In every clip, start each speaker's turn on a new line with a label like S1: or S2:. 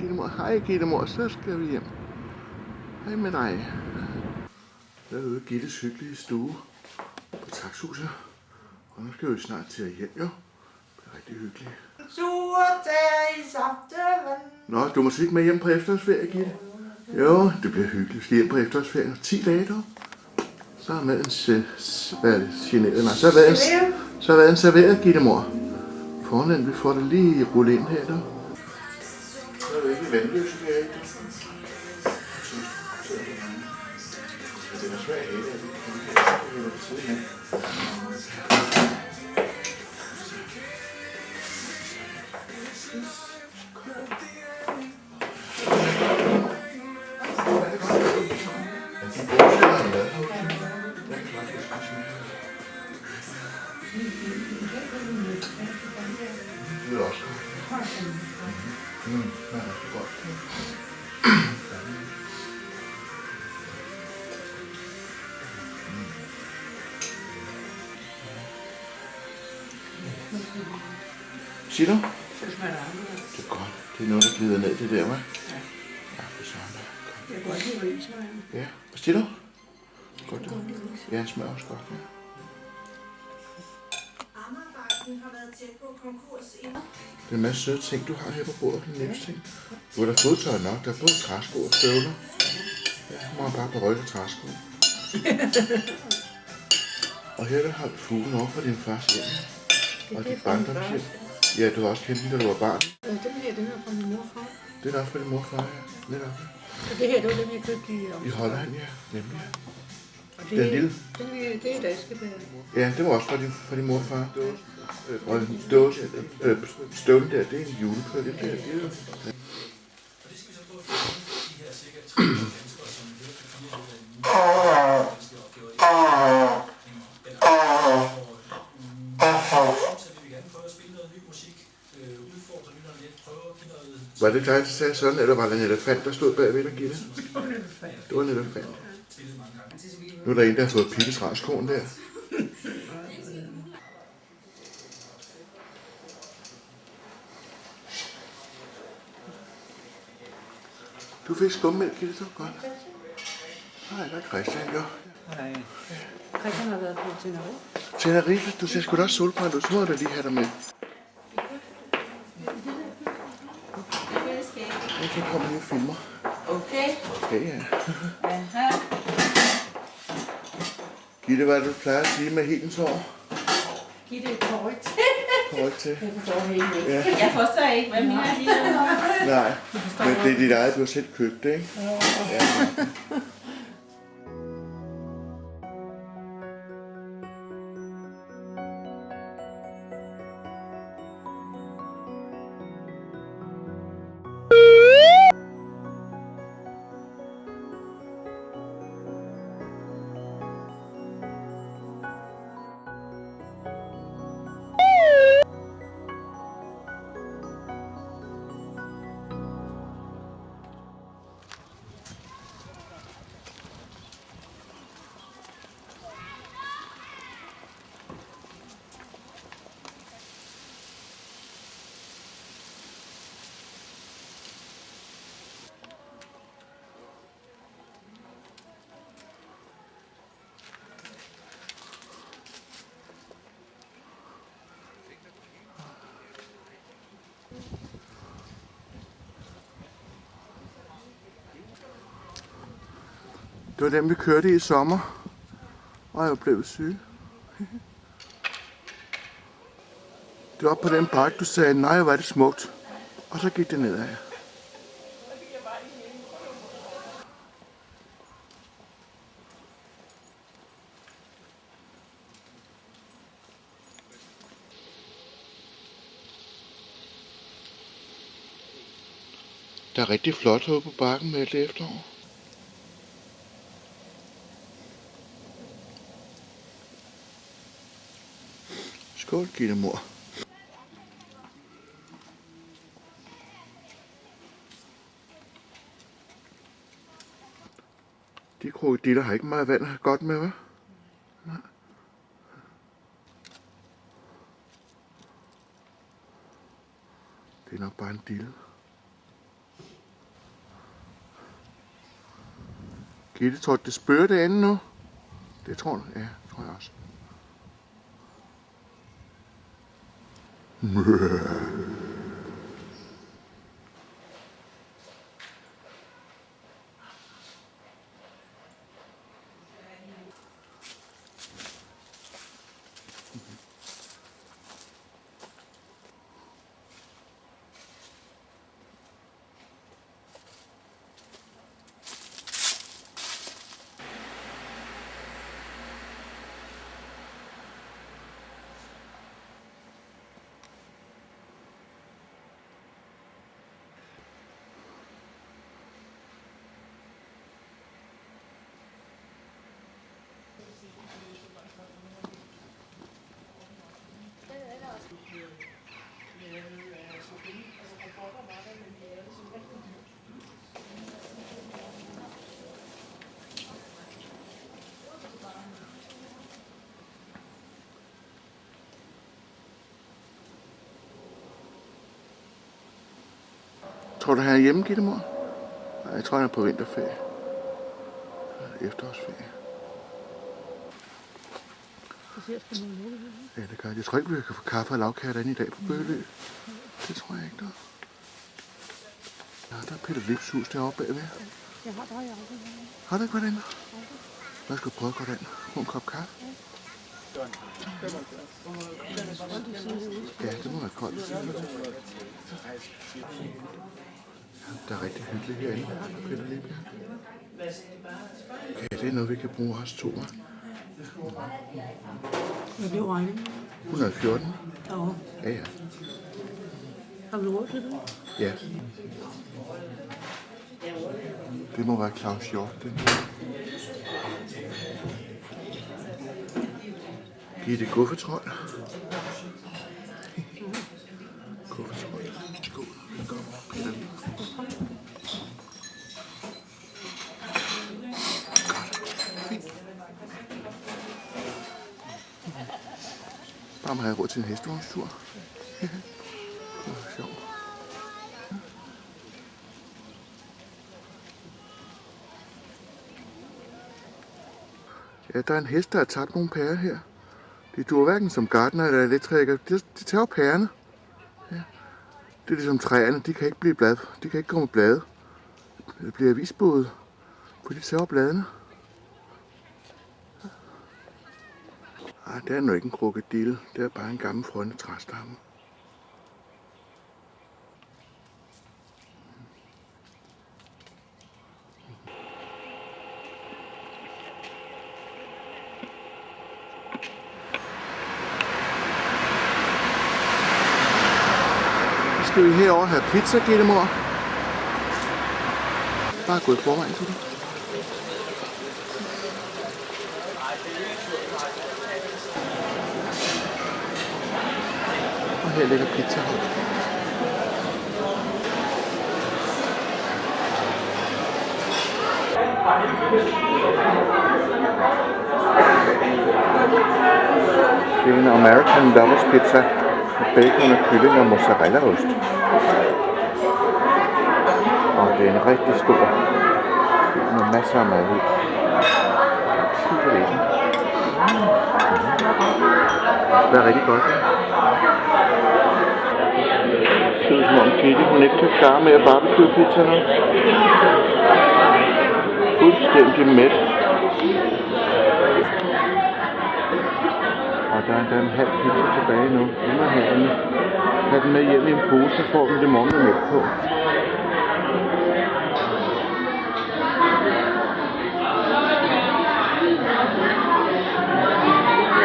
S1: Gittemor. Hej Gittemor, så skal vi hjem. Hej med dig. Derude Gittes hyggelige stue på Takshuset. Og nu skal vi snart til at hjem, jo. Det er rigtig hyggeligt.
S2: Surtag i saftevand.
S1: Nå, du må ikke med hjem på efterårsferie, Gitte. Jo, det bliver hyggeligt. Vi skal hjem på efterårsferie. 10 dage dog. Så har maden generet. Nej, så har maden serveret, Gittemor. Fornemt, vi får det lige rullet ind her, dog. Så er det ikke vandløse her, ikke? Det er svært at hætte, det er også godt. Det er rigtig godt. Siger du? Det er godt. Det er noget, der glider ned, det der, hva'? Ja. Ja, for sådan der.
S2: Jeg kan godt lide risvejen.
S1: Ja. Hvad siger du? Godt. Ja, det smager også godt, ja.
S3: Amagerbanken har været tæt på konkurs inden.
S1: Det er en masse søde ting, du har her på bordet. Den næste ting. Du har da fodtøj nok. Der er både træsko og støvler. Ja, må man bare berykke træsko. Og her der har du fuglen over fra din fars hjem. Og dit barndomshjem. Ja, du har også kendt den, da du var barn.
S2: Den er fra min morfar.
S1: Det er også fra din morfar, ja. Netop.
S2: Og det her, det var den, jeg købte
S1: I Holland, ja. Nemlig, ja.
S2: Og
S1: Den lille.
S2: Det er et askebær.
S1: Ja, det var også fra din morfar. Og en støvlen der, det er en julepøl. Det er jo. Var det dig, der sagde sådan, eller var der en elefant, der stod bagved dig, Gitte? Det var en elefant. Nu er der en, der har fået Pittes raskoen der. Du fik skummælk, Gitte, så godt. Nej, der er Christian, jo.
S2: Nej. Christian har været på Tenerife.
S1: Tenerife, du ser sgu da også solbrændt ud, så må du lige have dig med. Jeg kan komme lige og filme.
S3: Okay.
S1: Okay, ja.
S3: Aha.
S1: Gitte, hvad er det, du plejer at sige med helt hår?
S3: Giv det korrekt.
S1: Korrekt til.
S3: Jeg forstår det ikke.
S1: Ja.
S3: Jeg forstår ikke, hvad mener de?
S1: Nej, men det er dit eget, du har selv købt det, ikke? Ja. Det var dem, vi kørte i sommer, og jeg blev syg. Det var på den bakke, du sagde, nej, hvor er det smukt. Og så gik det nedad. Der er rigtig flot herude på bakken med det efterår. Skål, Gittemor. De krokodiller har ikke meget vand at have godt med, hva'? Nej. Det er nok bare en dille. Gitte, tror du, det spørger det andet nu? Det tror du? Ja, tror jeg også. Tror du, han er hjemme, Gitte, mor? Nej, jeg tror, han er på vinterferie. Efterårsferie.
S2: Det ser sgu noget muligt ud.
S1: Ja, det gør jeg. Jeg tror ikke, vi kan få kaffe og lavkage derinde i dag på Bøgelø. Det tror jeg ikke, der. Ja, der er Peter Lips hus deroppe bagved.
S2: Jeg har bare i aften.
S1: Har du ikke været inde? Jeg skal prøve at gå derind. Få en kop kaffe. Ja, det må være koldt. Der er rigtig hyggeligt herinde, Peter Lips. Ja, det er noget, vi kan bruge os to.
S2: Hvad blev regningen?
S1: 114.
S2: Ja.
S1: Ja, ja.
S2: Har vi råd til det?
S1: Ja. Det må være Claus Hjort, den. Gitte Guffetrold. Guffetrold. Skål. Kom, Peter Lips. Bare må have råd til en hestevognstur. Det var sjovt. Ja, der er en hest, der har tabt nogle pærer her. De duer hverken som gartner eller elektriker. De tager pærerne. Ja. Det er ligesom træerne. De kan ikke blive blad. De kan ikke komme blade. Det bliver avisbåde, for de tager bladene. Ej, det er nu ikke en krokodille. Det er bare en gammel frønne træstamme. Så skal vi herover have pizza, Gitte, mor. Bare gå i forvejen til det. Og her ligger pizza. Det er en American Lovers Pizza med bacon og kylling og mozzarellaost. Og det er en rigtig stor med masser af mad i. Super lækkert. Det er rigtig godt. Det ser ud som om Gitte, hun ikke kan klare med at barbecue-pizza nu. Fuldstændig mæt. Og der er endda en halv pizza tilbage nu. Nu må have den med hjem i en pose, så får den det morgen med mælk på.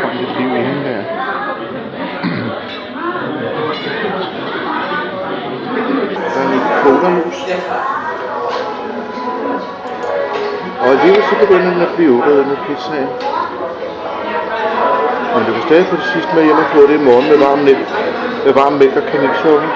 S1: Kom lidt liv inden der. Der er en kodermus. Og alligevel så begynder den at blive udryddet med pizzaen. Men du kan stadig få det sidste med hjem og få det i morgen med varm mælk og kanelsukker.